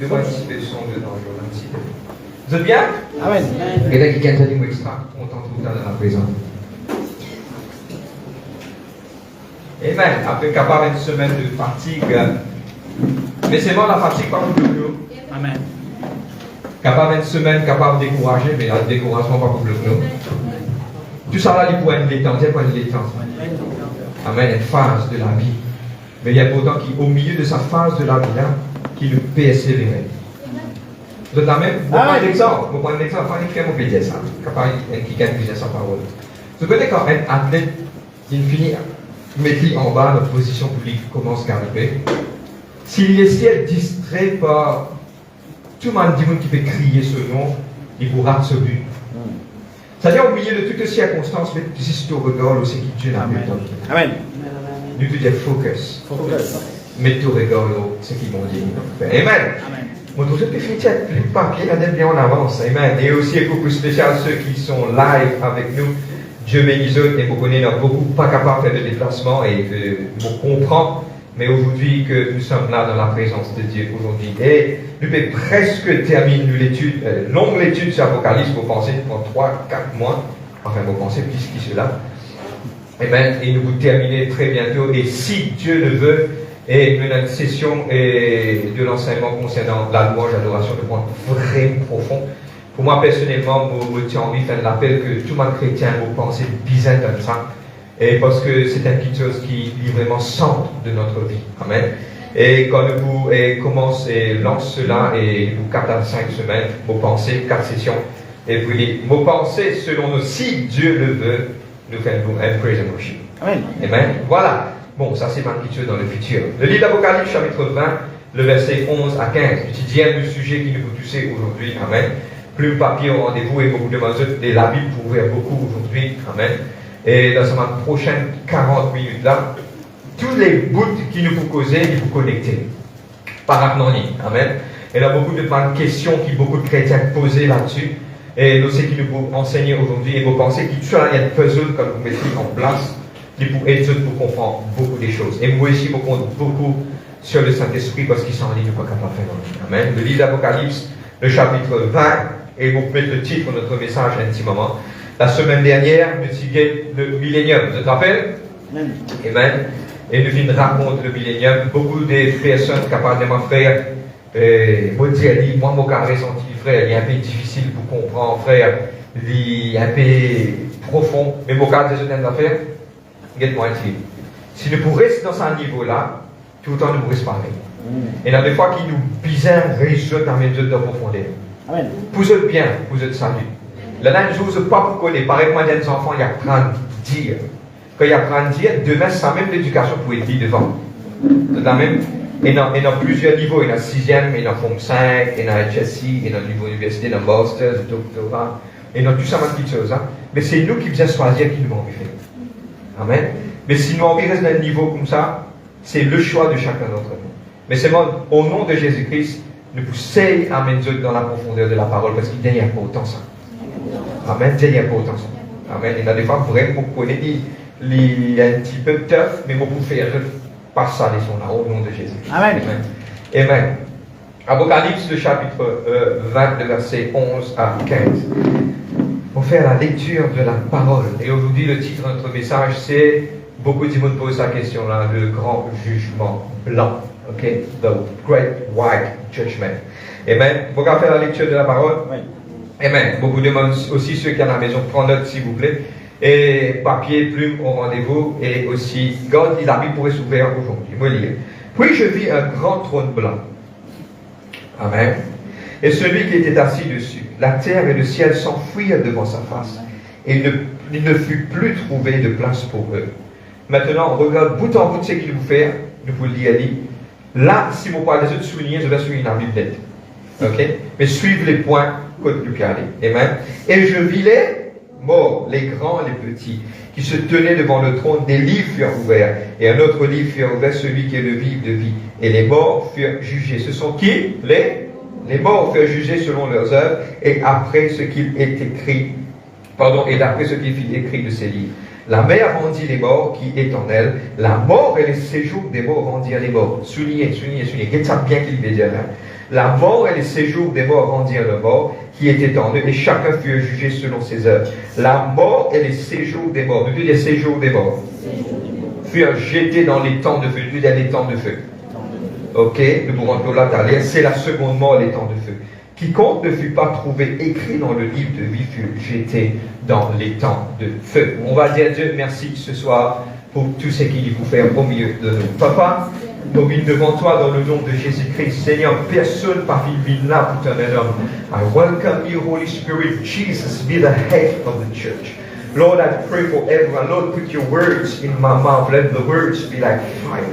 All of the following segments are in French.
Demande si le son dedans, merci. Vous êtes bien? Amen. Et là, quelqu'un t'a dit moi extra, content tout le temps dans la présence. Amen. Après capable une semaine de fatigue, mais c'est bon la fatigue pas pour nous. Amen. Capable une semaine, capable de décourager, mais le découragement pas pour nous. Tout ça là, il peut être détente, c'est pas une détente. Amen. Une phase de la vie. Mais il y a pourtant qui, au milieu de sa phase de la vie là, qui le persévérer. Vous êtes la même? Vous prenez l'exemple. Vous prenez l'exemple. Quand il fait mon plaisir ça. Capable qui gagne plusieurs sa parole. Vous connaissez quand un athlète, il finit mettre en bas notre position pour lui commence à grimper. S'il est distrait par tout le monde qui peut crier ce nom, il vous rate ce but. C'est-à-dire au milieu de toutes les circonstances, mais si tu regardes aussi qui Dieu n'a mis. Amen. Nous te disons focus. Mais tu regardes ce qu'ils m'ont dit. Amen. Moi, je peux faire plus de papier, là, bien en avance. Amen. Et aussi, un coucou spécial à ceux qui sont live avec nous. Dieu bénisse eux et vous connaissez beaucoup pas capables de faire de déplacement et vous comprendre. Mais aujourd'hui que nous sommes là dans la présence de Dieu aujourd'hui. Et nous pouvons presque terminer l'étude, longue l'étude sur l'Apocalypse, vous pensez, pour 3-4 mois. Enfin, vous pensez plus que cela. Amen. Et nous vous terminer très bientôt. Et si Dieu le veut, et nous avons une session de l'enseignement concernant la louange, l'adoration de point vraiment profond. Pour moi, personnellement, je tiens envie de faire l'appel que tout le monde chrétien, vous pensez bizarre comme ça. Et parce que c'est une petite chose qui est vraiment centre de notre vie. Amen. Et quand vous commence et lance cela, et vous captez à 5 semaines, vos pensées, 4 sessions, et vous dites, vos pensées, selon nous, si Dieu le veut, nous faisons un praise and worship. Amen. Amen. Voilà. Bon, ça c'est ma petite chose dans le futur. Le livre d'Apocalypse, chapitre 20, le verset 11 à 15. Quotidien du sujet qui nous vous touche aujourd'hui. Amen. Plume, papier au rendez-vous et beaucoup de mesures et la Bible pour ouvrir beaucoup aujourd'hui. Amen. Et dans ma prochaine 40 minutes là, tous les bouts qui nous vous causer, ils vous connecter. Par harmonie. Amen. Et il y a beaucoup de questions qui beaucoup de chrétiens posaient là-dessus. Et nous, c'est qui nous vous enseigner aujourd'hui. Et vous pensez qu'il y a une puzzle quand vous mettez en place, qui pour aider pour comprendre beaucoup de choses. Et moi aussi, je compte beaucoup sur le Saint-Esprit parce qu'il s'en dit nous pas capable de faire. Amen. Le livre d'Apocalypse, le chapitre 20, et vous mettez le titre de notre message intimement. La semaine dernière, nous avons le millénium. Vous vous rappelez? Amen. Et nous venons raconter le millénium. Beaucoup de personnes capables de m'en faire, moi dire, moi, mon carré ressenti, frère, il est un peu difficile pour comprendre, frère, il est un peu profond. Mais mon carré des autres affaires, regarde-moi ici. Si nous pourrions rester dans ce niveau-là, tout le temps nous pourrions parler. Et il y a des fois qui nous bizarre résoudre dans mes deux de profondeur. Amen. Vous êtes bien, vous êtes salut. Le linge, je ne sais pas pourquoi, pareil que moi, des enfants, ils apprennent à dire. Quand ils apprennent à dire, demain, c'est même l'éducation pour être dit devant. Dans même, et dans plusieurs niveaux, il y a 6e, il y a Forme 5, il y a HSC, il y a niveau université, il y a master, doctorat, et dans tout ça, ma petite chose. Hein. Mais c'est nous qui faisons choisir qui nous envie faire. Amen. Mais si nous envie rester à un niveau comme ça, c'est le choix de chacun d'entre nous. Mais c'est moi, au nom de Jésus-Christ, nous poussons à mettre dans la profondeur de la parole, parce qu'il n'y a pas autant ça. Amen, il n'y a pas autant ça. Amen. Il y a des fois, vraiment, vous connaissez, il y a un petit peu tough, mais vous pouvez faire par ça, les là, au nom de Jésus. Amen. Amen. Amen. Apocalypse, le chapitre 20, le verset 11 à 15. Pour faire la lecture de la parole. Et aujourd'hui, le titre de notre message, c'est, beaucoup de monde posent la question là, le grand jugement blanc. Ok? The Great White Judgment. Amen. Vous pouvez faire la lecture de la parole? Oui. Amen. Beaucoup demandent aussi ceux qui sont à la maison, prenez note s'il vous plaît. Et papier, plume au rendez-vous. Et aussi, God, la Bible pourrait s'ouvrir aujourd'hui. Moi, lire. Puis je vis un grand trône blanc. Amen. Et celui qui était assis dessus. La terre et le ciel s'enfuirent devant sa face. Et il ne fut plus trouvé de place pour eux. Maintenant, on regarde bout en bout ce qu'il nous fait. Nous vous le dire. Là, si vous parlez des autres souligner, je vais souligner la Bible d'être. Ok? Mais suivez les points que nous pouvons aller. Amen. Et je vis les morts, les grands et les petits, qui se tenaient devant le trône. Des livres furent ouverts. Et un autre livre fut ouvert, celui qui est le livre de vie. Et les morts furent jugés. Ce sont qui? Les morts furent jugés selon leurs œuvres et après ce qu'il est écrit, et d'après ce qu'il est écrit de ces livres. La mer rendit les morts qui est en elle. La mort et les séjours des morts rendirent les morts. Soulignez. Qu'est-ce ça bien qu'il veut dire là? La mort et les séjours des morts rendirent le mort qui était en eux, et chacun fut jugé selon ses œuvres. La mort et les séjours des morts, depuis les séjours des morts, furent jetés dans les temps de feu, depuis dans les temps de feu. Ok, nous pourrons là d'aller, c'est la seconde mort, les temps de feu. Quiconque ne fut pas trouvé écrit dans le livre de vie fut jeté dans les temps de feu. On va dire Dieu merci ce soir pour tout ce qu'il faut faire au milieu de nous. Papa, nous venons devant toi dans le nom de Jésus-Christ. Seigneur, personne parmi nous là pour ton homme. I welcome you, Holy Spirit. Jesus, be the head of the church. Lord, I pray for everyone. Lord, put your words in my mouth. Let the words be like fire.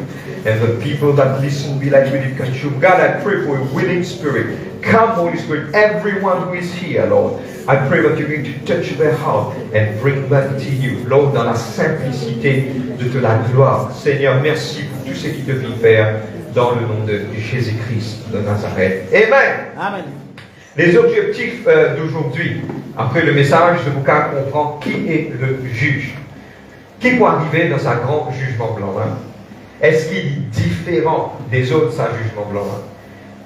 And the people that listen be like really consumed. God, I pray for a willing spirit. Come, Holy Spirit, everyone who is here, Lord. I pray that you're going to touch their heart and bring them to you. Lord, dans la simplicité de la gloire. Seigneur, merci pour tout ce qui te vient faire dans le nom de Jésus-Christ de Nazareth. Amen. Amen. Les objectifs d'aujourd'hui, après le message, de vous comprendre qui est le juge. Qui peut arriver dans un grand jugement blanc? Est-ce qu'il est différent des autres, sa jugement blanc?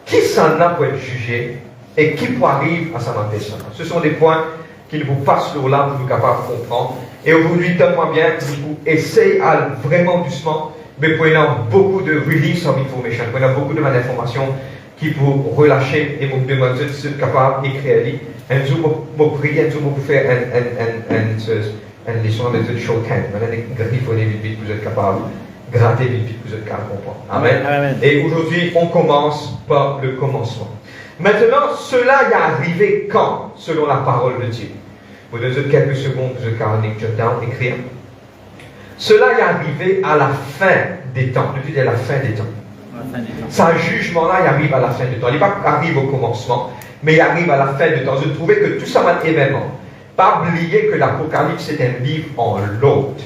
Qui s'en a pour être jugé et qui peut arriver à sa manifestation? Ce sont des points qu'il vous passe sur l'âme pour vous capable de comprendre. Et aujourd'hui, tellement bien que vous essayez à vraiment doucement, mais prenant beaucoup de release of information, prenant beaucoup de d'informations qui vous relâcher et vous demander de être capable d'écrire. Et nous prier, nous faire une leçon de toute chose. Vous êtes capable gratter vite, vous êtes capable de comprendre. Amen. Amen. Et aujourd'hui, on commence par le commencement. Maintenant, cela est arrivé quand, selon la parole de Dieu? Vous donnez quelques secondes, vous êtes capable de écrire. Cela est arrivé à la fin des temps. Depuis à la fin des temps. Ce jugement-là, il arrive à la fin du temps. Il n'est pas arrive au commencement, mais il arrive à la fin du temps. Je trouvais que tout ça va être événement. Pas oublier que l'Apocalypse est un livre en l'autre.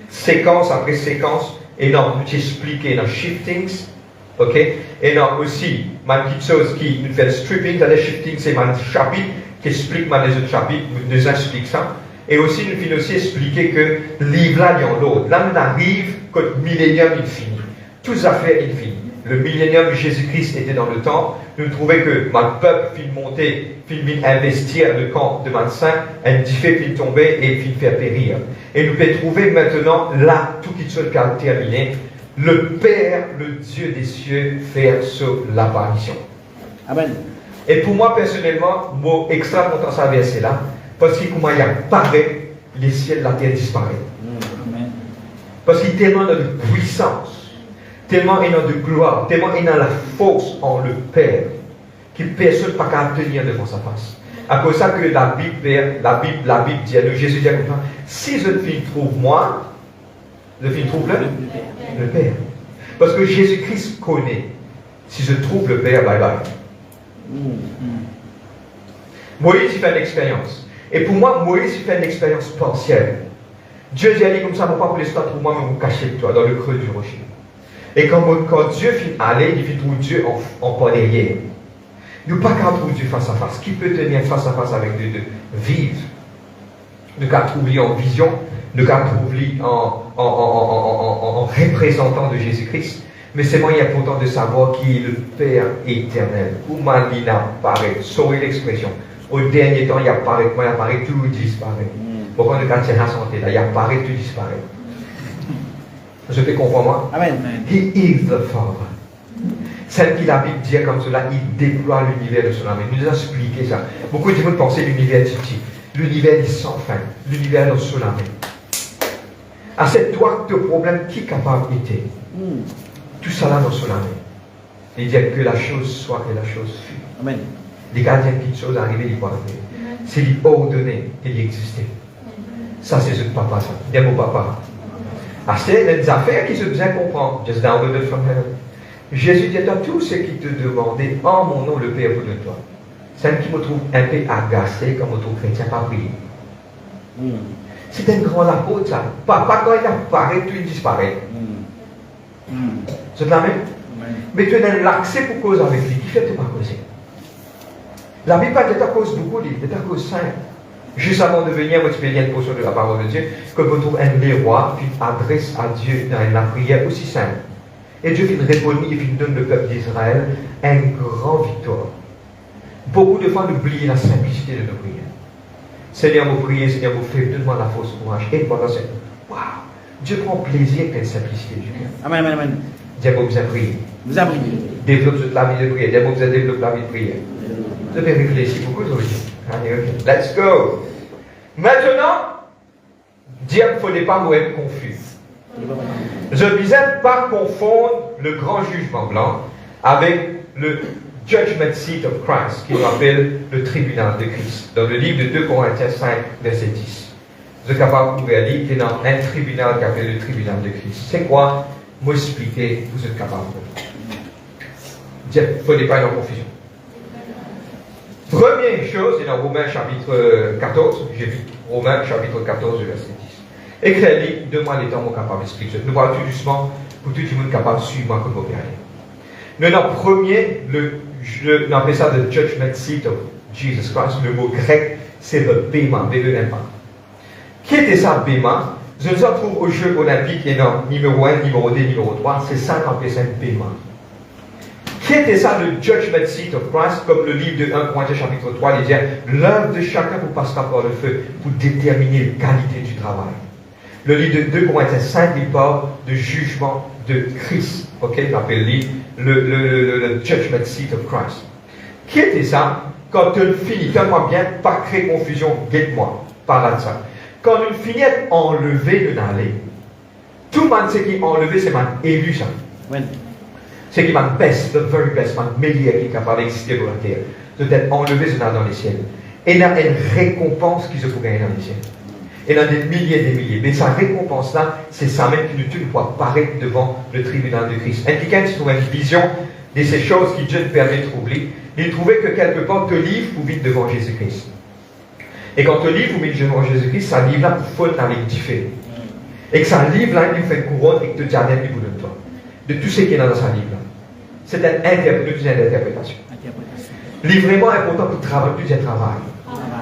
Séquence après séquence, et non, nous expliquer dans shiftings, ok? Et non, aussi, ma petite chose qui nous fait stripping, dans les shiftings, c'est mon chapitre qui explique les autres chapitres, nous explique ça. Et aussi, nous finissons aussi expliquer que le livre-là, il y a l'autre. Là, on arrive quand le millénium est fini. Toutes les affaires sont finies. Le millénium de Jésus-Christ était dans le temps. Nous trouvons que mon peuple finit monter, finit investir le camp de mon saint, un diffé finit tomber et finit faire périr. Et nous pouvons trouver maintenant, là, tout qui soit terminé, le Père, le Dieu des cieux, faire sur l'apparition. Amen. Et pour moi, personnellement, moi, extra content ça verset-là, parce que comment il apparaît, les ciels, la terre disparaissent. Amen. Parce qu'il est tellement de puissance, tellement il a de gloire, tellement il a la force en le Père, que personne n'a pas qu'à tenir devant sa face. À cause de ça que la Bible dit à nous, Jésus dit à nous, si je trouve moi, je trouve le Père. Parce que Jésus-Christ connaît. Si je trouve le Père, bye bye. Moïse, il fait une expérience. Et pour moi, Moïse, il fait une expérience partielle. Dieu dit comme ça, pas pour l'histoire, pour moi, mais vous cachez de toi, dans le creux du rocher. Et quand Dieu finit aller, il finit trouver Dieu en point derrière. Nous pas qu'à trouver Dieu face à face. Qui peut tenir face à face avec Dieu de vivre? Nous qu'à trouver en vision, nous qu'à trouver en représentant de Jésus-Christ. Mais c'est moyen important de savoir qui est le Père éternel. Où Malina apparaît, saurez l'expression. Au dernier temps, il apparaît, quand il apparaît, tout disparaît. Pourquoi le quartier la santé, là, il apparaît, tout disparaît. Je te comprends, moi? Amen. He is the Father. Celle qui la Bible dit comme cela, il déploie l'univers de son âme. Il nous a expliqué ça. Beaucoup de gens pensent l'univers est petit. L'univers est sans fin. L'univers de son âme. À cette toi, de problème, qui est capable d'être? Tout ça là dans son âme. Il dit que la chose soit et la chose fut. Amen. Les gardiens qui chose arriver, ils vont arriver. C'est lui ordonné et il existait. Ça, c'est ce papa, ça. Des mots papa. Ah, c'est des affaires qui se besoin comprendre. Just downloaded from heaven. Jésus dit à tout ce qui te demandait en mon nom, le Père vous donne toi. C'est qui me trouve un peu agacé comme autre chrétien, pas prier. C'est un grand apôtre, ça. Pas quand il apparaît, tout il disparaît. C'est la même? Mais tu as l'accès pour cause avec lui. Qui fait pas causer? La Bible pas à cause beaucoup, il est à cause simple. Juste avant de venir, moi, je une portion de la parole de Dieu, que vous trouvez un roi qui adresse à Dieu dans la prière aussi simple. Et Dieu qui répond et qui donne le peuple d'Israël une grande victoire. Beaucoup de fois, nous oublions la simplicité de nos prières. Seigneur, vous priez, Seigneur, vous faites, donne-moi la force, courage. Et pendant ce waouh, Dieu prend plaisir avec la simplicité du cœur. Amen, amen, amen. Dieu vous a prié. Vous avez prié. Développe toute la vie de prière. Dieu vous a développé la vie de prière. Vous devez réfléchir beaucoup aujourd'hui. Allez, ok. Let's go. Maintenant, Dieu ne faut pas vous être confus. Je ne disais pas confondre le grand jugement blanc avec le Judgment Seat of Christ, qui nous appelle le tribunal de Christ. Dans le livre de 2 Corinthiens 5, verset 10. Vous êtes capable de lire qu'il y a un tribunal qui appelle le tribunal de Christ. C'est quoi? M'expliquer, vous êtes capable de. Il ne faut pas en confusion. Première chose, c'est dans Romains chapitre 14, j'ai vu Romains chapitre 14, verset 10. Écris-le, demande les temps mon capable d'expliquer. Nous parlons tout doucement pour tout le monde capable de suivre moi comme vous regardez. Maintenant, premier, on appelle ça le Judgment Seat of Jesus Christ. Le mot grec, c'est le Bema, B-E-M-A. Qui était ça, Bema? Je nous retrouve aux Jeux Olympiques, et dans numéro 1, numéro 2, numéro 3, c'est ça qu'on appelle ça Bema. Qui était ça le Judgment Seat of Christ, comme le livre de 1 Corinthiens chapitre 3, il dit, l'œuvre de chacun vous passera par le feu pour déterminer la qualité du travail. Le livre de 2 Corinthiens 5, il parle de jugement de Christ. Ok, il appelle le Judgment Seat of Christ. Qui était ça? Quand tu finis, tellement bien, pas créer confusion, guette-moi, par de ça. Quand tu finis d'être enlevé de l'aller, tout le monde sait qui est enlevé, c'est man élu ça. Oui. C'est qui man best, the very best, man meilleur qui est capable d'exister sur la terre. De d'être enlevé, c'est dans les ciels. Et il y a une récompense qui se peut gagner dans les ciels. Et il y a des milliers. Mais sa récompense-là, c'est ça même qui nous tue pour apparaître devant le tribunal de Christ. Et quelqu'un qui trouve une vision de ces choses qui Dieu te permet de trouver, il trouvait que quelque part, te livre ou vite devant Jésus-Christ. Et quand te livre ou vite devant Jésus-Christ, ça livre là pour faute avec différent. Et que ça livre là, il fait une couronne et que te jardin du bout de toi. De tout ce qui est dans sa livre là. C'est une interprétation. Livre vraiment important pour travailler, plusieurs travail.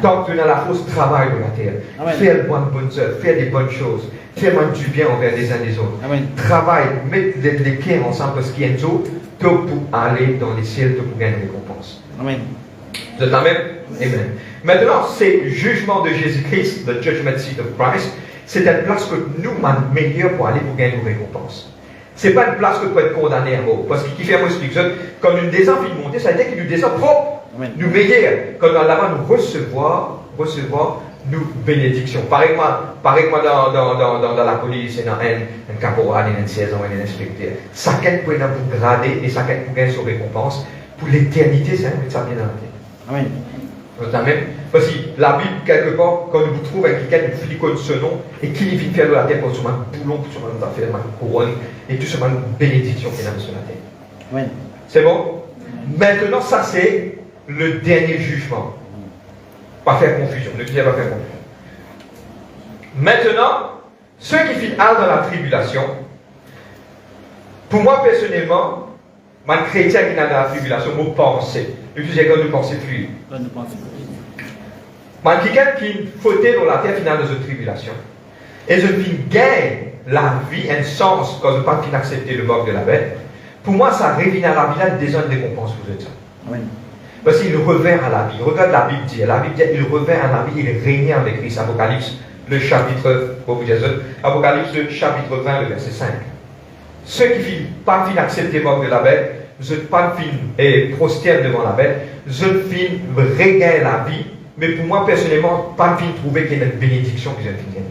Tant que tu es dans la fausse travail de la terre, faire de bonnes œuvres, faire des bonnes choses, faire du bien envers les uns les autres. Amen. Travaille, mettre les cœurs ensemble parce qu'il y a une autre, pour aller dans les ciels, pour gagner une récompense. Amen. Vous êtes là même? Amen. Maintenant, c'est le jugement de Jésus-Christ, le Judgment Seat of Christ, c'est une place que nous sommes meilleurs pour aller pour gagner une récompense. Ce n'est pas une place que tu peux être condamné à mort. Parce qu'il fait moi explique quand nous descendons de monter, ça veut dire qu'il nous descend propre. Nous meilleurs. Quand nous là-bas nous recevoir nos bénédictions. Pareil moi dans la police, il y a un caporal, il y a une saison, il y a un inspecteur. Chacun peut pour grader et chacun peut gagner son récompense. Pour l'éternité, ça vient dans la tête. Amen. Parce que la Bible, quelque part, quand nous trouvons quelqu'un qui flicote ce nom et qui vient faire de la terre pour ce man boulon, pour ce man affaire, ma couronne et tout ce man bénédiction qui est dans la terre. Amen. C'est bon? Maintenant, ça c'est le dernier jugement. Pas faire confusion. Ne disais pas faire confusion. Maintenant, ceux qui finissent dans la tribulation, pour moi personnellement, un chrétien qui est dans la tribulation, moi penser. Je disais quand nous pensons fluide. Mais quelqu'un qui fautait dans la terre finale de cette tribulation, et je gagne la vie, un sens, quand je ne pas accepter le mort de la bête, pour moi, ça revient à la vie, là, des zones de récompense, vous êtes ça. Oui. Parce qu'il revient à la vie. Regarde la Bible dit, il revient à la vie, il régnait avec Christ. Apocalypse, le chapitre, Apocalypse, le chapitre 20, le verset 5. Ceux qui ne pas accepter le mort de la bête, je ne pas et prosterne devant la bête, je ne regagne la vie, mais pour moi personnellement, pas trouver qu'il y a une bénédiction que je ne gagner.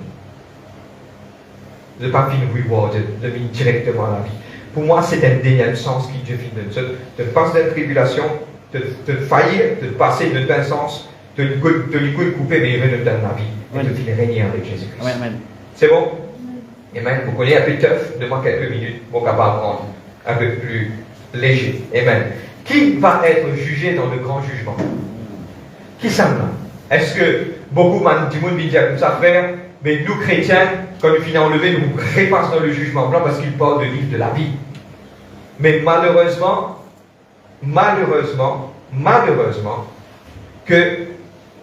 Je ne pas reward, de venir directement à la vie. Pour moi, c'est un dernier sens qui Dieu finit de passer d'une tribulation, de faillir, de passer de d'un sens, de lui couper, mais il revient dans la vie, et de finir régner avec Jésus-Christ. C'est bon? Amen. Vous connaissez un peu tough, demande quelques minutes, pour capable prendre un peu plus léger. Amen. Qui va être jugé dans le grand jugement? Qui ça va? Est-ce que beaucoup du monde vient dire comme ça, frère, mais nous chrétiens, quand nous finissons enlever, nous repassons dans le jugement blanc parce qu'il parle de livre de la vie. Mais malheureusement, que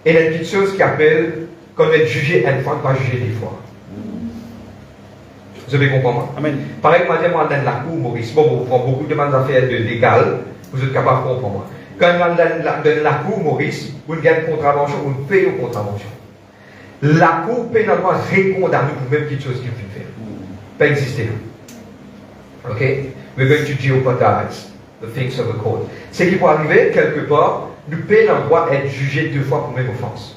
il y a une petite chose qui appelle qu'on doit être jugé une fois, pas jugé des fois. Vous avez compris moi? Amen. Par exemple, moi, dans la cour, Maurice, bon, vous prenez beaucoup de affaires de légal, vous êtes capable de comprendre moi. Quand dans la cour, Maurice, vous gagnez une contravention, vous payez une contravention. La cour paye normalement récondamner pour même quelque chose qu'il faut faire. Pas exister. Ok? We're going to jeopardize the things of the court. C'est qu'il faut arriver quelque part, nous payons le droit d'être jugé 2 fois pour même offense.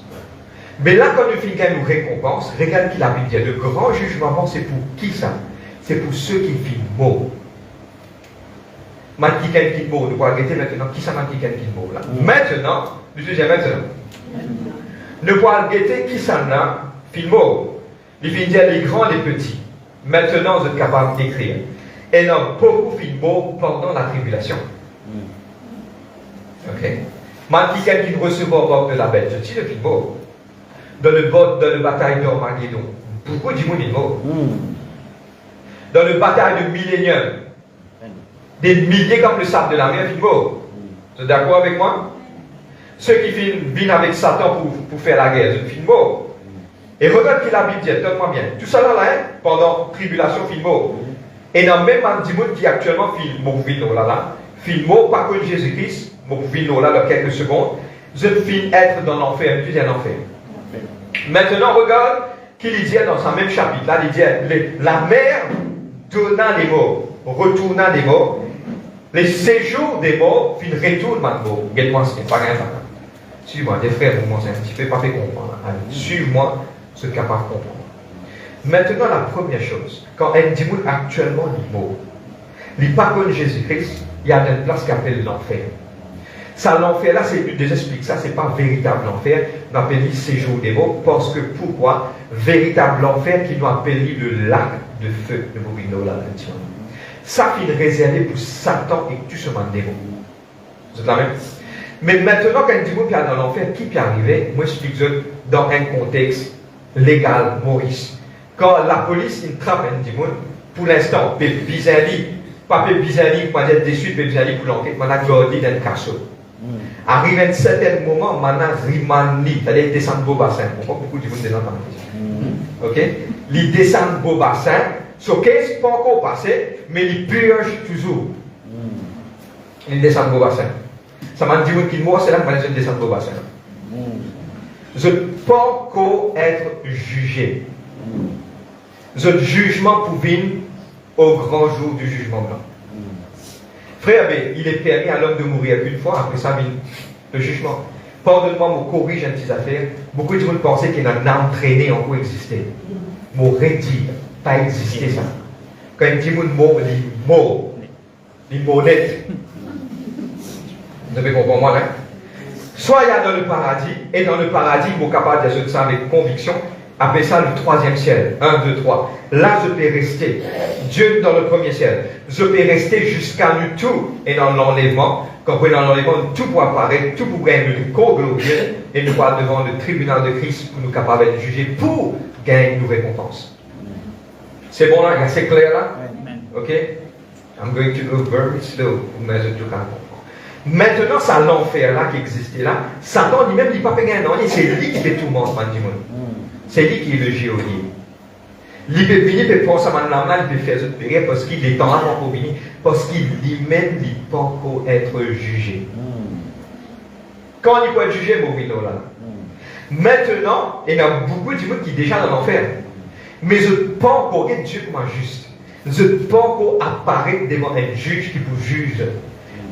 Mais là, quand nous finissons nous récompense, regarde qui la Bible dit. Le grand jugement, c'est pour qui ça? C'est pour ceux qui filent mot. Maintenant, qui mot, nous allons arrêter maintenant. Qui ça, qui mot là? Maintenant, nous disons maintenant. Nous allons arrêter qui ça là, filme mot. Il finit dire les grands, les petits. Maintenant, vous êtes capable d'écrire. Et non, beaucoup filent mot pendant la tribulation. Ok? Maintenant, qui recevoir au bord de la bête, je dis le film mot. Dans le bataille d'Armageddon, beaucoup de gens sont morts. Dans le bataille de Millénium, des milliers comme le sable de la mer sont morts. Vous êtes d'accord avec moi? Ceux qui viennent avec Satan pour faire la guerre, ils sont morts. Et regarde qui la Bible dit, donne-moi bien. Tout ça là, pendant la tribulation, ils sont morts. Et dans même un petit monde qui actuellement filme mort, pas que Jésus-Christ, dans quelques secondes, je finis être dans l'enfer, je dis un enfer. Maintenant, regarde qu'il dit dans ce même chapitre, là, il dit la mer donnant les morts, retournant des morts, les séjours des morts, puis retourne maintenant. Regarde-moi, ce n'est pas rien. Suis-moi, des frères, vous m'en un petit peu, pas fait comprendre. Suis-moi, ce capable de comprendre. Maintenant, la première chose, quand un dit actuellement est mort, il n'est pas comme Jésus-Christ, il y a une place qu'on appelle l'enfer. Ça, l'enfer là, c'est une des expliques. Ça, c'est pas véritable enfer. On appelle séjour des morts. Parce que pourquoi? Véritable enfer qui nous appelle le lac de feu de Bourino là. Ça, il est réservé pour Satan et tout ce monde des démons. Vous êtes la même? Mais maintenant, quand on dit qu'il y a dans l'enfer, qui peut arriver? Moi, je explique dans un contexte légal, Maurice. Quand la police trappe un démon, pour l'instant, Bizali, pas Bizali, on va dire déçu, Bizali pour l'enquête, on a gardé dans le casseau. Arrive à un certain moment, maintenant, Rimani, c'est-à-dire descendre au bassin. Pourquoi beaucoup de gens descendent en ok? Ils descendent au bassin, ce qui n'est pas encore passé, mais ils purgent toujours. Ils descendent au bassin. Ça m'a dit qu'ils mourent, c'est là que je descends au bassin. Je ne peux pas encore être jugé. Le jugement pour venir au grand jour du jugement blanc. Frère, mais il est permis à l'homme de mourir une fois, après ça vient le jugement. Pardonne-moi, me corrige un petit affaire. Beaucoup de gens pensaient qu'il y a un entraîné en quoi exister. M'aurait dit, pas exister ça. Quand un petit mot mort, il est honnête. Vous avez compris moi, hein? Soit il y a dans le paradis, et dans le paradis, il est capable de dire ça avec conviction. Appelez ça le 3e ciel. 1, 2, 3. Là, je peux rester. Dieu dans le 1er ciel. Je peux rester jusqu'à nous tout. Et dans l'enlèvement, quand vous êtes dans l'enlèvement, tout pour apparaître, tout pour gagner le corps glorieux. Et nous parlons devant le tribunal de Christ pour nous capables d'être jugés pour gagner une récompense. C'est bon là? C'est clair là? Ok? I'm going to go very slow pour mettre tout comprendre. Maintenant, ça l'enfer là qui existait là. Satan lui-même, il n'a pas payé un an. C'est lui qui fait tout le monde, c'est lui qui est le géolier. Il peut venir, il peut penser à maintenant, il peut faire ce péril parce qu'il est temps avant pour venir, parce qu'il lui-même, il peut encore être jugé. Quand il peut être jugé, Maurino là. Maintenant, il y a beaucoup de gens qui sont déjà dans l'enfer. Mais je ne peux pas encore être Dieu comme un juste. Je ne peux pas encore apparaître devant un juge qui vous juge.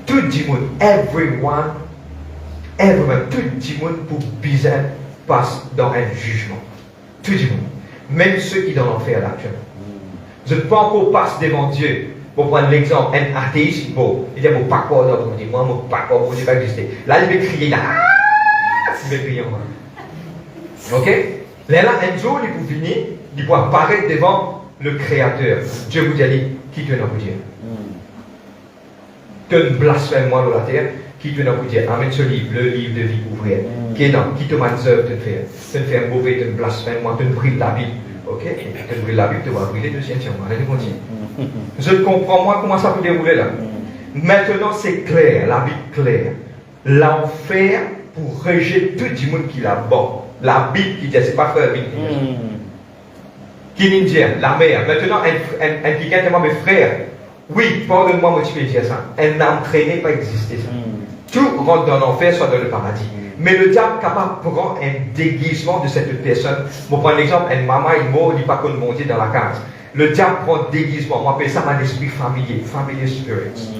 Tout le monde, everyone, tout le monde pour bizarre passe dans un jugement. Tout le monde. Même ceux qui sont dans l'enfer là actuellement. Je ne peux pas encore passer devant Dieu. Pour prendre l'exemple, un athéiste, bon, il dit, mon pas quoi, moi, mon pas quoi, mon Dieu va exister. Là, il va crier là. Il va crier en moi. Ok? Là, un jour, il peut venir, il peut apparaître devant le Créateur. Dieu vous dit, qui te vous dire? Que ne blasphème-moi dans la terre, qui te vous dire? Amen, ce livre, le livre de vie ouvrière. Qui est dans, qui te m'a dit de faire? Tu ne fais mauvais, tu ne blasphème-moi, tu ne brilles la Bible. Ok? Tu ne brilles la Bible, tu vas briller de science. Allez, continue. Je comprends moi comment ça peut dérouler là. Maintenant, c'est clair, la Bible claire. L'enfer pour rejeter tout le monde qui l'a bon. La Bible qui dit, c'est pas frère Bible. Qui dit, la mère. Maintenant, un qui dit, mes frères, oui, pardonne-moi, moi, tu peux dire ça. Elle n'a entraîné pas exister ça. Tout rentre dans l'enfer, soit dans le paradis. Mais le diable est capable de prendre un déguisement de cette personne. Je prends l'exemple, une maman, il mort, il n'est pas qu'on monter dans la case. Le diable prend déguisement. On appelle ça un esprit familier, family spirits.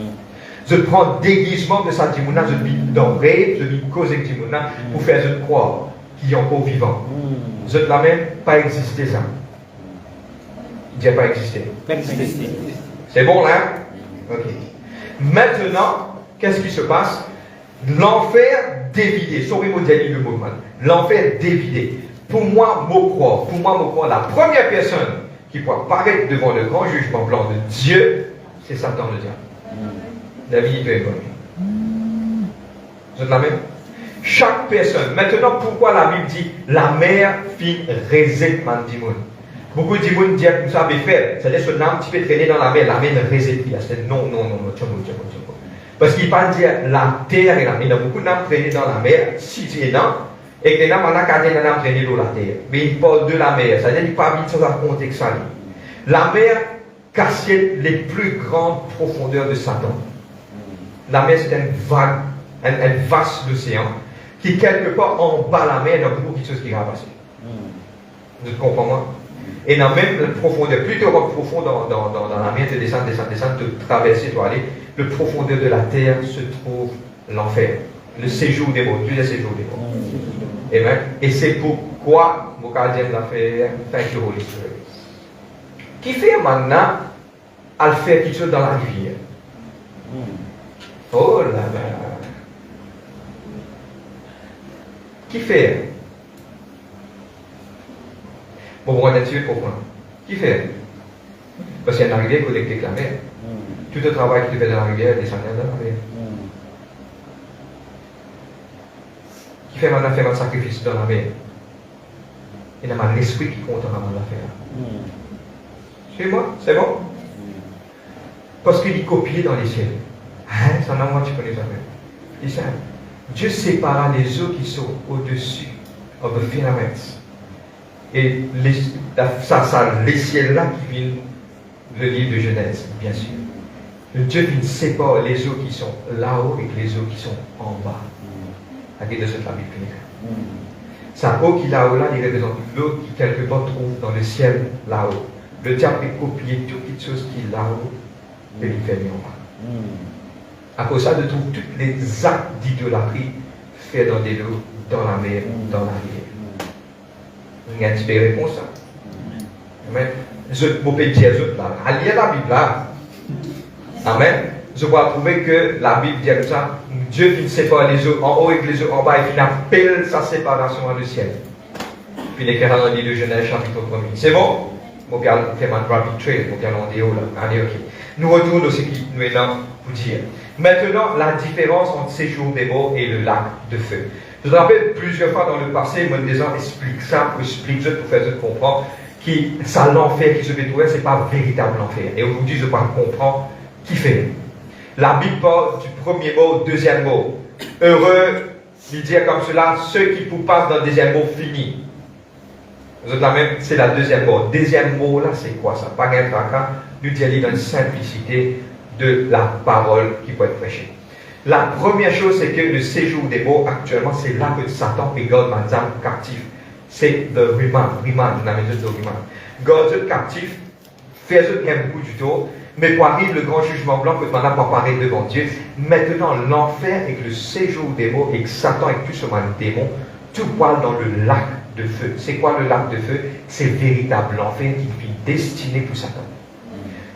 Je prends déguisement de sa dimona, je vis dans rêve, je vis cause avec dimona pour faire je croire qu'il est encore vivant. Je ne la même pas exister ça. Il n'a pas existé. C'est bon là? Ok. Maintenant, qu'est-ce qui se passe? L'enfer dévidé. Sauvez-moi le mouvement. L'enfer dévidé. Pour moi, la première personne qui pourra apparaître devant le grand jugement blanc de Dieu, c'est Satan le diable. La vie peut évoluer. Vous êtes la même? Chaque personne. Maintenant, pourquoi la Bible dit la mère fit réset man dimoun? Beaucoup de gens disent que ça avait fait. C'est-à-dire que son âme peut traîner dans la mer ne réside pas. C'est non. Parce qu'il parle dire la terre et la mer. Il y a beaucoup d'âmes traînées dans la mer, si tu es dans, et que les âmes traînées dans la terre. Mais il parle de la mer. C'est-à-dire qu'il parle de ça contexte. La mer cache les plus grandes profondeurs de Satan. La mer, c'est une vague, un vaste océan, qui quelque part en bas la mer, il y a beaucoup de choses qui va passer. Vous comprenez? Et dans même la profondeur, plutôt profond dans la mer, de descendre, de traverser, de aller, le profondeur de la terre se trouve l'enfer. Le séjour des mots, Dieu le séjour des mots. Amen. Et c'est pourquoi, mon gardien de l'affaire, thank you Holy Spirit. Qui fait maintenant à le faire quelque chose dans la rivière? Oh là là. Qui fait? Bon, on va être pourquoi? Qui fait? Parce qu'il y a une rivière connectée avec la mer. Tout le travail que tu fais dans la rivière descend dans la mer. Qui fait maintenant faire un sacrifice dans la mer? Il y a un esprit qui compte en avant de l'affaire. Suis-moi, c'est bon? Parce qu'il est copié dans les ciels. Hein? Ça n'a moi tu connais jamais. Dis ça. Dieu sépara les eaux qui sont au-dessus of the firmaments. Et les ciels là qui viennent le livre de Genèse, bien sûr. Le Dieu qui sépare les eaux qui sont là-haut et les eaux qui sont en bas. À qui de cette la Bible. Sa eau qui est là-haut là, il représente l'eau qui quelque part trouve dans le ciel là-haut. Le diable peut copier toute petite chose qui est là-haut et lui fait en bas. À cause de ça, de trouver tous les actes d'idolâtrie faits dans des eaux, dans la mer, dans la rivière. Il y a une petite réponse. Amen. Je peux dire là. À lire la Bible là. Amen. Je vais trouver que la Bible dit comme ça. Dieu qui sépare les eaux en haut et les eaux en bas et qui appelle sa séparation à le ciel. Puis les écrit dans le livre de Genèse chapitre 1er. C'est bon? Je vais faire un rapid trail. Je vais faire un déo là. Allez, ok. Nous retournons à ce qui nous est là pour dire. Maintenant, la différence entre séjour des morts et le lac de feu. Je vous rappelle plusieurs fois dans le passé, mon disant explique ça, explique ça pour faire ça comprendre que ça l'enfer qui se fait trouver, ce n'est pas véritable enfer. Et aujourd'hui, je vais comprendre qui fait. La Bible parle du premier mot au deuxième mot. Heureux, il dit comme cela, ceux qui vous passent dans le deuxième mot fini. Vous êtes la même, c'est la deuxième mot. Deuxième mot là, c'est quoi ça? Pas un tracas, nous dit dans la simplicité de la parole qui peut être prêchée. La première chose, c'est que le séjour des mots, actuellement, c'est là que Satan et God m'a captif. C'est le remand, la méthode de remand. God est captif, fait un beaucoup du tout, mais pour arriver le grand jugement blanc, que maintenant pour apparaître devant Dieu. Maintenant, l'enfer et le séjour des mots, et que Satan est plus seulement un démon, tout parle dans le lac de feu. C'est quoi le lac de feu? C'est véritable l'enfer qui est destiné pour Satan.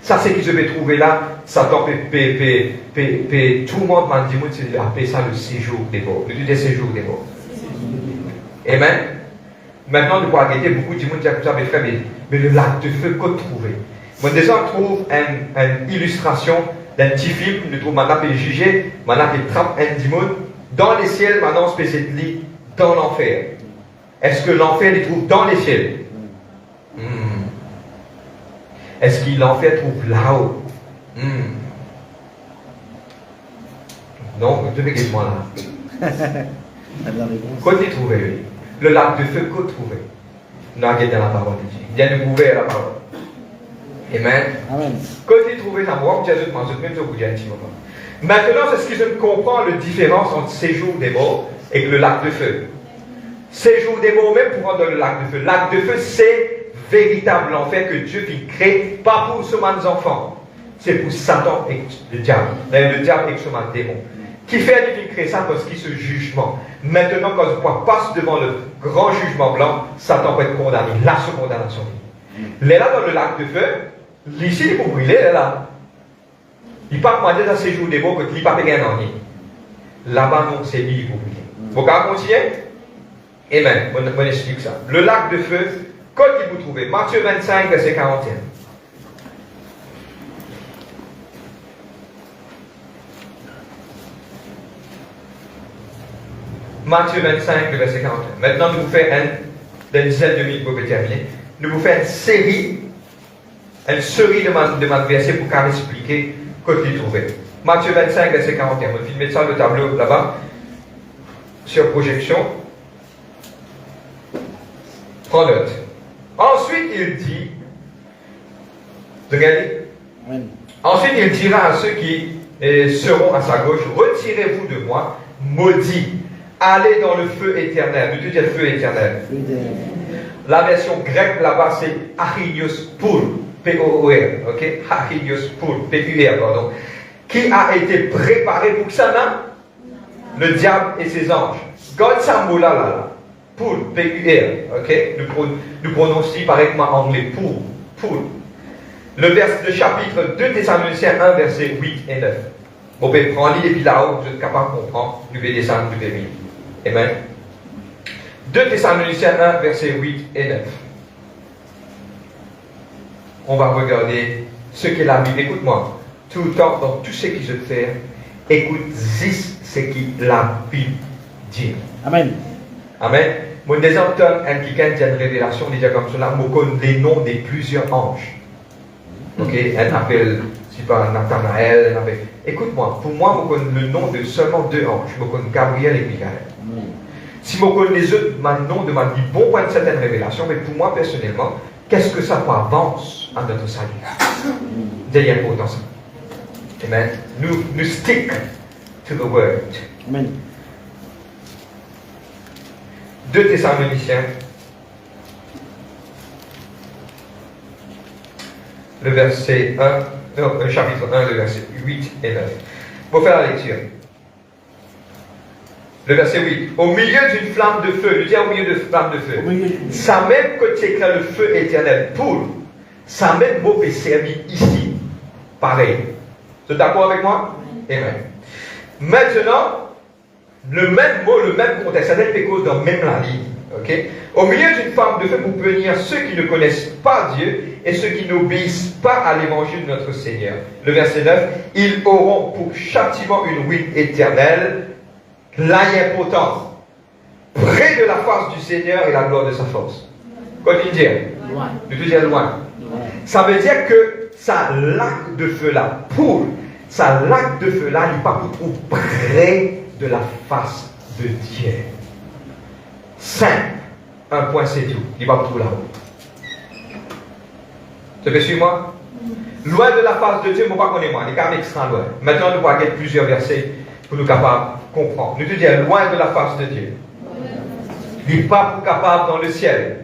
Ça, c'est qu'ils devaient trouver là. Satan, tout le monde m'a dit, c'est appeler ça le séjour des morts. Le tout séjour des morts. Amen. Maintenant, nous pouvons arrêter beaucoup de gens qui disent, frère, mais le lac de feu, qu'on trouver? Moi, déjà, on trouve une illustration d'un petit film, nous trouvons maintenant les juger, maintenant les trappe un démon dans les ciels, maintenant spécialement dans l'enfer. Est-ce que l'enfer les trouve dans les ciels? Est-ce que l'enfer trouve là-haut? Non, vous devez dire moi là. Quand il trouve, Le lac de feu qu'on trouve. Nous avons dans la parole de Dieu. Bien nous ouvrir la parole. Amen. Amen. Quand il trouvait ça, moi, Jésus m'a dit, même si vous dites, maintenant, c'est ce que je comprends la différence entre séjour des morts et le lac de feu. Séjour des morts, même pour rendre le lac de feu. Le lac de feu, c'est véritable enfer que Dieu vient créer, pas pour seulement les enfants. C'est pour Satan et le diable. Le diable et seulement le démon. Qui fait qu'il crée ça parce qu'il se jugement. Maintenant, quand on passe devant le grand jugement blanc, Satan peut être condamné. Là, c'est condamnation. Il est là dans le lac de feu. Ici, il est pour brûler, il est là. Il ne peut pas demander dans séjour des mots que il ne peut pas payer un année. Là-bas, non, c'est lui pour brûler. Vous pouvez continuer? Amen. On explique ça. Le lac de feu, quand il vous trouvez? Matthieu 25, verset 41. Matthieu 25, le verset 41. Maintenant, nous vous faisons une dizaine de minutes pour terminer. Nous vous faisons une série de ma versets pour qu'on expliquer que vous trouvez. Matthieu 25, verset 41. On filme ça, le tableau là-bas, sur projection. Prends note. Ensuite, il dit, regardez. Amen. Ensuite, il dira à ceux qui seront à sa gauche, retirez-vous de moi, maudits. Allez dans le feu éternel. Nous disons le feu éternel. La version grecque là-bas, c'est Achinios Poul, P-O-O-R, ok? Achinios Poul, P-U-R, pardon. Qui a été préparé pour ça, non? Le diable et ses anges. God Samboula là, Poul, P-U-R, ok? Nous prononçons pareillement en anglais, Poul. Le chapitre 2 Thessaloniciens 1, versets 8 et 9. On peut prendre l'île et puis là-haut, vous êtes capable de comprendre. Nous allons descendre, nous allons. Amen. 2 Thessaloniciens 1, versets 8 et 9. On va regarder ce qu'est la Bible. Écoute-moi. Tout le temps, dans tout ce que je fais, écoute ce que la Bible dit. Amen. Amen. Mon des entend un qui a une révélation, déjà comme cela, je connais les noms des plusieurs anges. Ok, elle appelle, si pas Nathanaël, écoute-moi, pour moi, je connais le nom de seulement deux anges. Je connais Gabriel et Michael. Si je connais les autres, le nom de ma vie, bon point de certaines révélations, mais pour moi personnellement, qu'est-ce que ça avance à notre salut? Derrière important ça. Amen. Nous stick to the word. Amen. 2 Thessaloniciens, le verset 1, non, le chapitre 1, le verset 8 et 9. Pour faire la lecture. Le verset 8. Au milieu d'une flamme de feu, je dis au milieu de flamme de feu. Ça même que tu écris le feu éternel pour, ça même mot est servi ici. Pareil. Tu es d'accord avec moi? Amen. Maintenant, le même mot, le même contexte, ça fait cause dans même la ligne. Okay? Au milieu d'une flamme de feu pour punir ceux qui ne connaissent pas Dieu et ceux qui n'obéissent pas à l'évangile de notre Seigneur. Le verset 9. Ils auront pour châtiment une ruine éternelle, l'impotent, près de la face du Seigneur et la gloire de sa force. Continue de dire. Loin. De tout dire loin. Ça veut dire que ça lac de feu là, pour ça lac de feu là, il n'est pas pour près de la face de Dieu. Simple. Un point c'est tout. Il va pour là-haut. Tu peux suivre moi? Loin de la face de Dieu, mais pas qu'on est moi. Les cas extra loin. Maintenant, nous allons avoir plusieurs versets pour nous capables de comprendre. Nous te disons loin de la face de Dieu. Il n'est pas capable dans le ciel.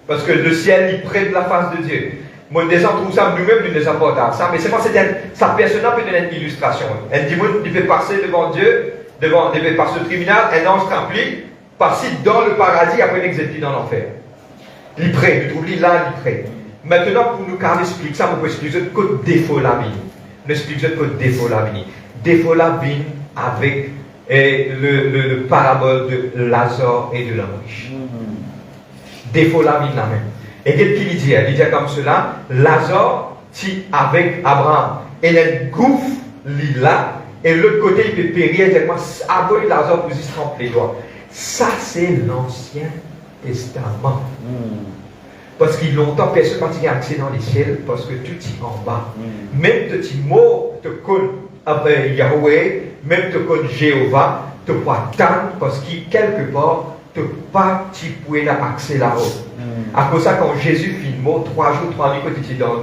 Parce que le ciel est près de la face de Dieu. Moi, des gens trouvent ça, nous-mêmes, nous les apportons ça. Mais c'est pas ça personne peut donner une illustration. Elle dit, il peut passer devant Dieu, il peut passer au tribunal, un ange rempli, passer dans le paradis, après l'exécuter dans l'enfer. Il est prêt, nous trouvons là, il est prêt. Maintenant, pour nous car explique ça, on peut expliquer que défaut la vie. On explique que défaut la vie. Défaut la vie avec le parabole de Lazare et de l'homme riche. Défaut la vie là même. Et qu'est-ce qu'il dit? Il dit comme cela, Lazare dit avec Abraham, et le gouffre là, et l'autre côté il peut périr, il dit moi, avec Lazare pour se tremper les doigts. Ça c'est l'Ancien Testament. Parce qu'il longtemps personne n'a pas accès dans les ciels, parce que tout est en bas. Même petit mot te connaît Yahweh, même te connaît Jéhovah, te pas attendre, parce qu'il quelque part te tu pas pouvoir accès là-haut. À cause de ça, quand Jésus fit mot, 3 jours, 3 nuits, quand il était dans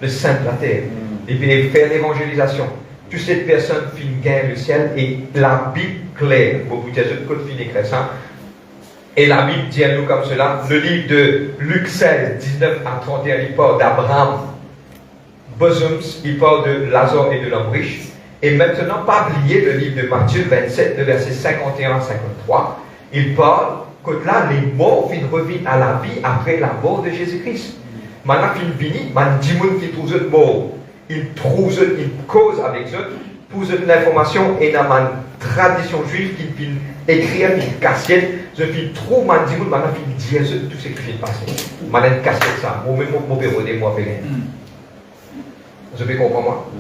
le sein de la terre, et puis il fait l'évangélisation. Toutes ces personnes finissent gagner le ciel, et la Bible claire, beaucoup de gens qui finissent écrire ça, et la Bible dit à nous comme cela, le livre de Luc 16, 19 à 31, il parle d'Abraham, Bosoms, il parle de Lazare et de l'homme riche. Et maintenant, pas oublier le livre de Matthieu 27, de versets 51 à 53, il parle que là, les morts reviennent à la vie après la mort de Jésus-Christ. Maintenant, ils viennent, maintenant, 10 personnes qui trouvent eux morts, ils trouvent eux, ils causent avec eux, pour eux une information, et dans la tradition juive, qu'ils viennent écrire, ils cassent, ils trouvent, maintenant, 10 personnes, maintenant, ils disent tout ce qui vient de passer. Maintenant, ils cassent ça. Moi-même, moi, je vais comprendre moi.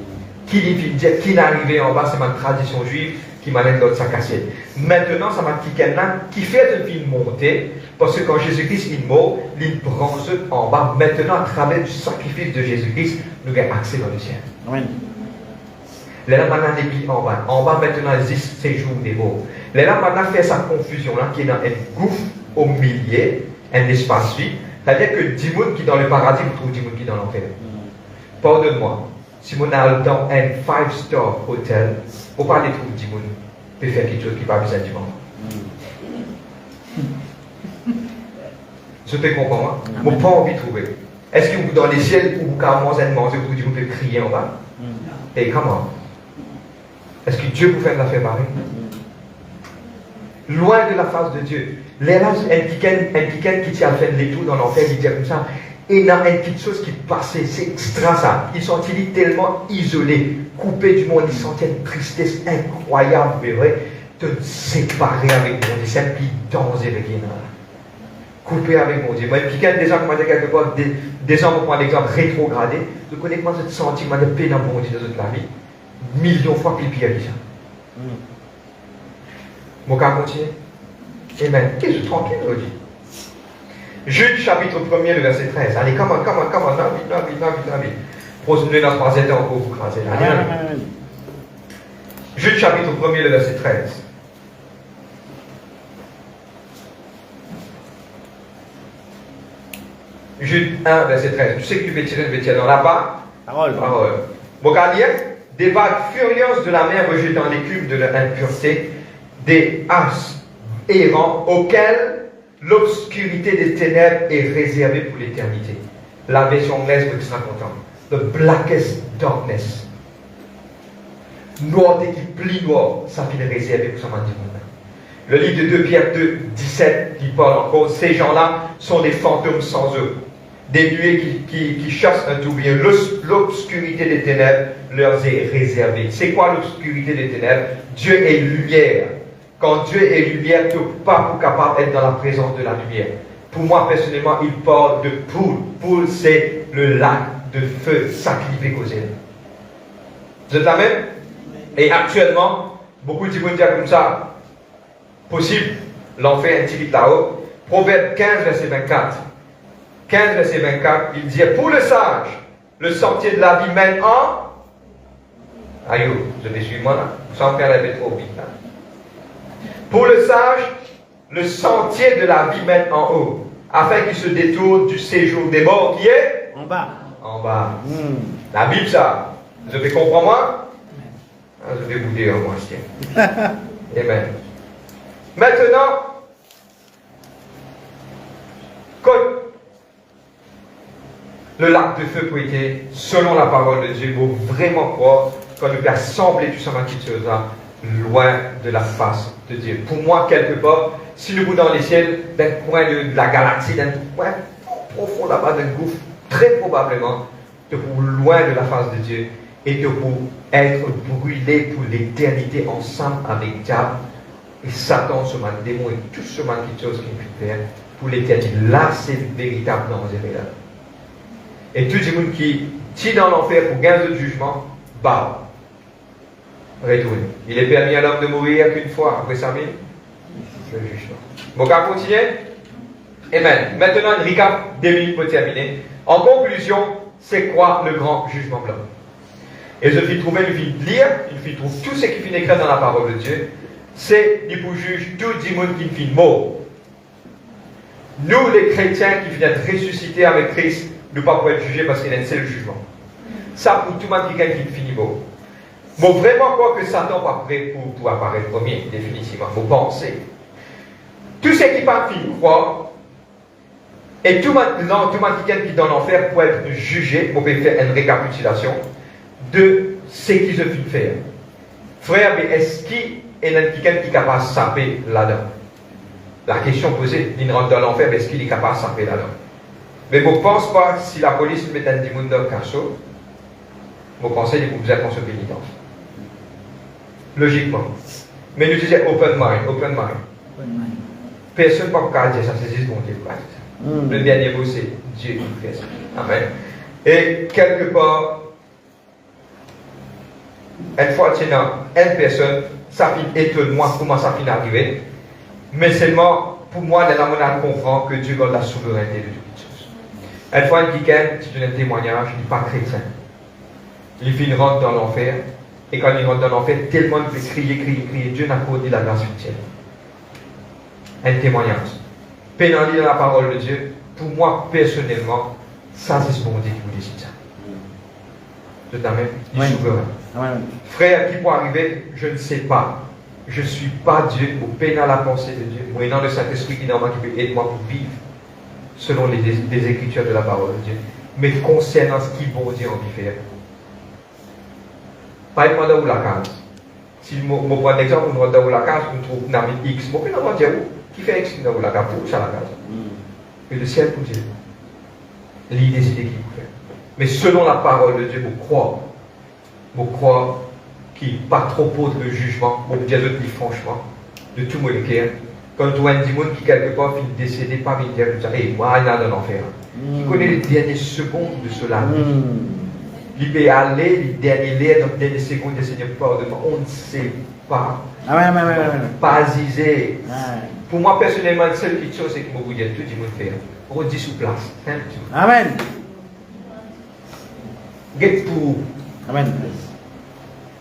Qui est arrivé en bas, c'est ma tradition juive qui m'amène dans sa cassette. Maintenant, ça m'a dit quelqu'un qui fait une film montée, parce que quand Jésus-Christ est mort, il prend en bas. Maintenant, à travers le sacrifice de Jésus-Christ, nous avons accès dans le ciel. Amen. Là, maintenant, les pieds en bas. En bas, maintenant, il existe ces jours des morts. Là, maintenant, fait sa confusion-là, qui est dans un gouffre au milieu, un espace vide. C'est-à-dire que 10 personnes qui sont dans le paradis, vous trouvez 10 personnes qui sont dans l'enfer. Pardonne-moi. Si on est dans un 5-star hôtel, on ne peut pas les trouver 10 personnes peut faire quelque chose qui va besoin du monde. Je te comprends, moi. Je n'ai pas envie de trouver. Est-ce que vous, dans les ciels, où vous pouvez manger, vous pouvez crier en bas? Et comment? Est-ce que Dieu vous fait la faire marrer? Loin de la face de Dieu. Les là, un petit qui tient à faire les tours dans l'enfer, il dit comme ça. Et il y a une petite chose qui passait, c'est extra ça. Ils sont tellement isolés, coupés du monde, ils sentaient une tristesse incroyable, mais vrai, de séparer avec mon Dieu, c'est un petit danger avec lui. Coupé avec mon Dieu. Moi, puis quand des gens, comment dire quelque part, des gens, on prend l'exemple rétrogradé, je connais comment ce sentiment de paix dans mon Dieu dans toute la vie, millions de fois plus pire que ça. Mon cas continue. Amen. Qu'est-ce que tranquille aujourd'hui? Jude chapitre 1er, le verset 13. Allez, comment, vite. Prosumez dans 3 états encore vous craser. Allez. Jude chapitre 1er, le verset 13. Jude 1, verset 13. Tu sais que tu veux tirer dans là-bas? Parole. Bon, des vagues furieuses de la mer rejettent dans l'écume de l'impureté, des as errants auxquels l'obscurité des ténèbres est réservée pour l'éternité. La version anglaise, vous sera content. The blackest darkness. Noir qui plie noir, ça finit réservé pour ce monde. Le livre de 2 Pierre 2, 17, qui parle encore, ces gens-là sont des fantômes sans eux. Des nuées qui chassent un tourbillon. L'obscurité des ténèbres leur est réservée. C'est quoi l'obscurité des ténèbres? Dieu est lumière. Quand Dieu est lumière, tu n'es pas capable d'être dans la présence de la lumière. Pour moi, personnellement, il parle de poule. Poule, c'est le lac de feu sacré causé. Vous êtes là même? Et actuellement, beaucoup de gens disent comme ça, possible, l'enfer est là-haut. Proverbe 15, verset 24. 15, verset 24, il dit, pour le sage, le sentier de la vie mène en... Aïe, je vais suivre moi là, sans faire la bête trop vite là. Pour le sage, le sentier de la vie mène en haut, afin qu'il se détourne du séjour des morts qui est en bas. En bas. La Bible, ça. Vous avez compris moi? Je vais vous dire moi, tiens. Amen. Maintenant, quand le lac de feu peut être, selon la parole de Dieu, il faut vraiment croire qu'on peut assembler tout ça qui chose là, loin de la face de Dieu. Pour moi, quelque part, si nous sommes dans les ciels, d'un coin de la galaxie, d'un coin profond là-bas, d'un gouffre, très probablement, de pour loin de la face de Dieu et de pour être brûlé pour l'éternité ensemble avec diable et Satan, ce man démon et tout ce man qui chose qu'il peut faire pour l'éternité. Là, c'est le véritable danger là. Et tout le monde qui tire dans l'enfer pour gagner le jugement, bah, retourne. Il est permis à l'homme de mourir qu'une fois après sa vie. Le jugement. Bon, on va continuer. Amen. Maintenant, une recap, 2 minutes pour terminer. En conclusion, c'est quoi le grand jugement blanc? Et je vais trouver, je vais lire, je vais trouver tout ce qui finit écrit dans la parole de Dieu. C'est, il pour juge tout le monde qui finit mort. Nous, les chrétiens qui viennent ressusciter avec Christ, nous ne pouvons pas être jugés parce qu'il y a un seul jugement. Ça, pour tout le monde qui gagne, qui finit beau. Moi, vraiment croire que Satan pas prêt pour apparaître premier, définitivement. Vous pensez. Tous ceux qui partent qui croient, et tout le monde qui gagne qui dans l'enfer pour être jugé, pour faire une récapitulation de ce qu'ils ont pu faire. Frère, mais est-ce qu'il y a quelqu'un qui est capable de saper là-dedans? La question posée, il rentre dans l'enfer, mais est-ce qu'il est capable de saper là-dedans? Mais vous ne pensez pas, si la police met un démon dans le cachot, vous pensez que vous êtes en pénitence. Logiquement. Mais nous disons open mind, open mind. Personne ne peut pas dire ça, c'est juste bon Dieu. Le dernier mot, c'est Dieu qui fait ça. Amen. Et quelque part, une fois que une personne, ça finit étonne-moi comment ça finit d'arriver. Mais seulement, pour moi, la monnaie comprend que Dieu garde la souveraineté de toutes choses. Une fois, un week-end, tu donnes un témoignage, il n'est pas chrétien. Il rentre dans l'enfer. Et quand il rentre dans l'enfer, tellement il fait crier, Dieu n'a pas donné la grâce entière. Un témoignage. Pénaliser la parole de Dieu, pour moi, personnellement, ça, c'est ce bon Dieu qui vous décide ça. Je t'amène, il est souverain. Frère, qui peut arriver, je ne sais pas. Je ne suis pas Dieu, au peine à la pensée de Dieu. Moi, non, le Saint-Esprit qui est dans moi, qui peut aider moi pour vivre selon les écritures de la parole de Dieu. Mais concernant ce qui bon Dieu en faire. Par exemple, dans la case. Si je prends un exemple, on dans la case, on trouve un ami X. Je peux dire qui fait X dans la case, pour ça la case. Et le ciel pour Dieu. Il décide qui vous fait. Mais selon la parole de Dieu, vous croyez qu'il n'y a pas trop pour le jugement, pour dire franchement, de tout mon cœur. Quand tu vois un démon qui quelque part finit décédé par une terre, tu dis, moi, il y a dans l'enfer. Qui connaît les dernières secondes de cela. Il peut aller, les dernières lettres, les dernières secondes de Seigneur, pardonne-moi. On ne sait pas. Pas zizé. Pour moi, personnellement, la seule chose, c'est que je vous dis tout le monde fait. Redis sous place. Amen. Get pour. Amen.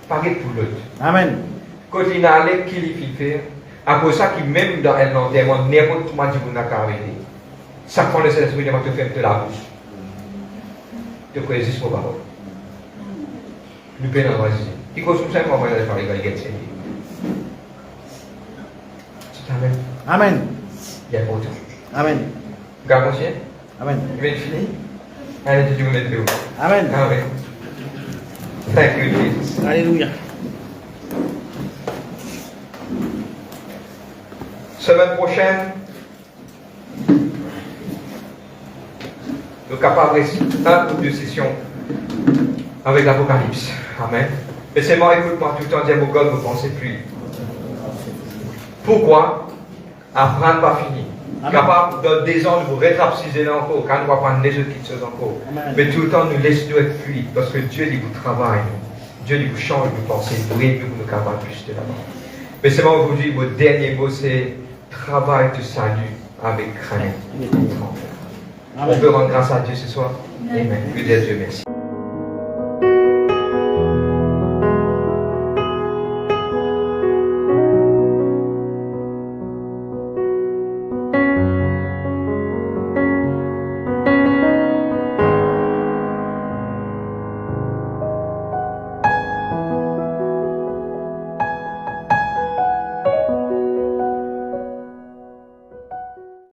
Pas get pour l'autre. Amen. Quand il a allé, qu'il y fait, à cause ça, qui même dans un enterrement, n'importe comment dit, vous n'avez qu'à arrêter. Chaque fois, le Saint-Esprit de te fait de la bouche. Tu peux résister aux paroles. Nous pouvons en résister. Il faut simplement voir les paroles de Dieu. Amen. Amen. Il y a pas autre. Amen. Garde mon chien. Amen. Tu viens de finir? Allez, tu veux mettre où? Amen. Amen. Thank you, Jesus. Alléluia. Semaine prochaine, nous sommes capables de un ou deux sessions avec l'Apocalypse. Amen. Et c'est moi, écoute-moi tout le temps, dire, mon God, ne pensez plus. Pourquoi? Apprendre pas fini. Capable, dans des ans, de vous rétrapsiser encore, quand on va prendre les autres petites choses encore. Amen. Mais tout le temps, nous laissons être fluides, parce que Dieu dit vous travaille. Dieu dit vous change, vous pensez, vous réduisez, vous nous capables plus de là-bas. Mais c'est moi aujourd'hui, votre dernier mot, c'est travail de salut avec crainte. On peut rendre grâce à Dieu ce soir. Amen. Que Dieu merci.